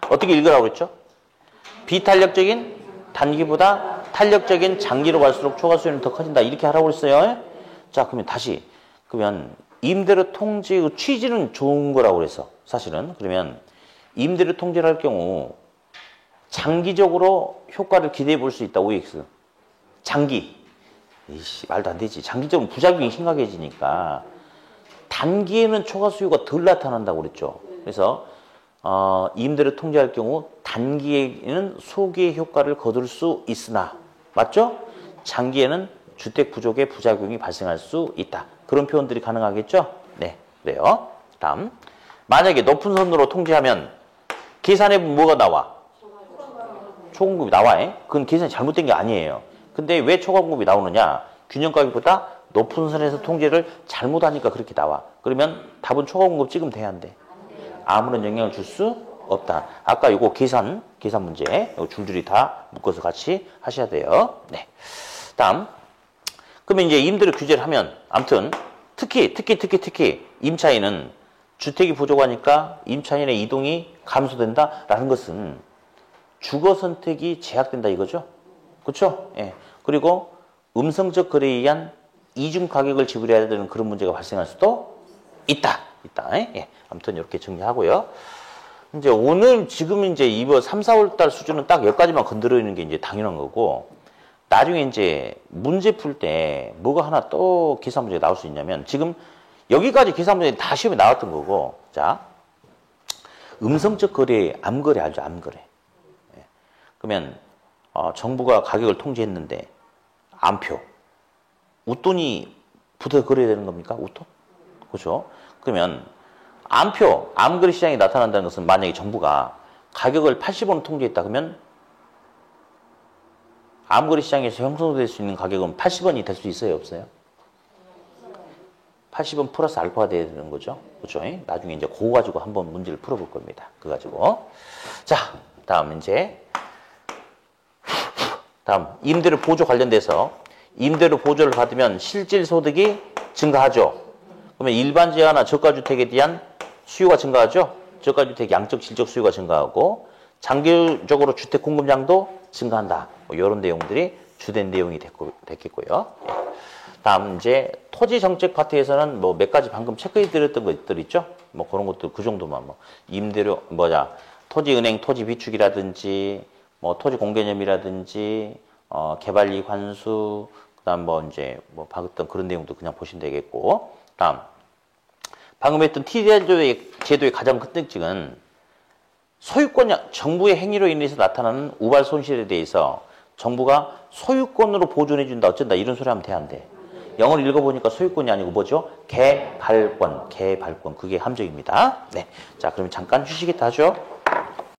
어떻게 읽으라고 그랬죠? 비탄력적인 단기보다 탄력적인 장기로 갈수록 초과 수요는 더 커진다. 이렇게 하라고 그랬어요. 자, 그러면 임대료 통제의 취지는 좋은 거라고 그래서 사실은 그러면 임대료 통제를 할 경우 장기적으로 효과를 기대해 볼 수 있다. OX. 장기. 이씨, 말도 안 되지. 장기적으로 부작용이 심각해지니까 단기에는 초과 수요가 덜 나타난다고 그랬죠. 그래서 임대료 통제할 경우 단기에는 소기의 효과를 거둘 수 있으나 맞죠? 장기에는 주택 부족의 부작용이 발생할 수 있다. 그런 표현들이 가능하겠죠? 네, 그래요. 다음. 만약에 높은 선으로 통제하면 계산해보면 뭐가 나와? 초공급이 나와. 그건 계산이 잘못된 게 아니에요. 근데 왜 초과공급이 나오느냐? 균형가격보다 높은 선에서 통제를 잘못하니까 그렇게 나와. 그러면 답은 초과공급 찍으면 돼야 안 돼? 아무런 영향을 줄 수 없다. 아까 이거 계산 문제 이거 줄줄이 다 묶어서 같이 하셔야 돼요. 네. 다음. 그러면 이제 임대료 규제를 하면 아무튼 특히 임차인은 주택이 부족하니까 임차인의 이동이 감소된다라는 것은 주거 선택이 제약된다 이거죠. 그렇죠? 예. 그리고 음성적 거래에 의한 이중 가격을 지불해야 되는 그런 문제가 발생할 수도 있다. 예. 아무튼 이렇게 정리하고요. 이제 오늘 지금 이제 이번 3, 4월 달 수준은 딱 여기까지만 건드려 있는 게 이제 당연한 거고 나중에 이제 문제 풀 때 뭐가 하나 또 계산 문제가 나올 수 있냐면 지금 여기까지 계산 문제 다 시험에 나왔던 거고 자 음성적 거래, 암거래 알죠? 암거래. 예. 그러면 정부가 가격을 통제했는데 암표, 웃돈이 붙어 거래해야 되는 겁니까? 웃돈? 그렇죠? 그러면 암표, 암거래 시장이 나타난다는 것은 만약에 정부가 가격을 80원 통제했다 그러면 암거래 시장에서 형성될 수 있는 가격은 80원이 될 수 있어요? 없어요? 80원 플러스 알파가 돼야 되는 거죠. 그렇죠? 나중에 이제 그거 가지고 한번 문제를 풀어볼 겁니다. 그거 가지고. 자, 다음 임대료 보조 관련돼서 임대료 보조를 받으면 실질 소득이 증가하죠. 그러면 일반지하나 저가주택에 대한 수요가 증가하죠. 저가주택 양적 질적 수요가 증가하고 장기적으로 주택 공급량도 증가한다. 뭐 이런 내용들이 주된 내용이 됐겠고요. 다음 이제 토지 정책 파트에서는 뭐 몇 가지 방금 체크해 드렸던 것들 있죠. 뭐 그런 것들 그 정도만 뭐 임대료 토지은행 토지 비축이라든지 뭐 토지 공개념이라든지 개발이익 환수 그다음 뭐 이제 뭐 봤던 그런 내용도 그냥 보시면 되겠고 다음 방금 했던 TDR 제도의 가장 큰 특징은 소유권 정부의 행위로 인해서 나타나는 우발 손실에 대해서 정부가 소유권으로 보존해 준다 어쩐다 이런 소리 하면 돼 안 돼? 영어를 읽어보니까 소유권이 아니고 뭐죠? 개발권, 개발권. 그게 함정입니다. 네. 자, 그럼 잠깐 휴식이 타죠.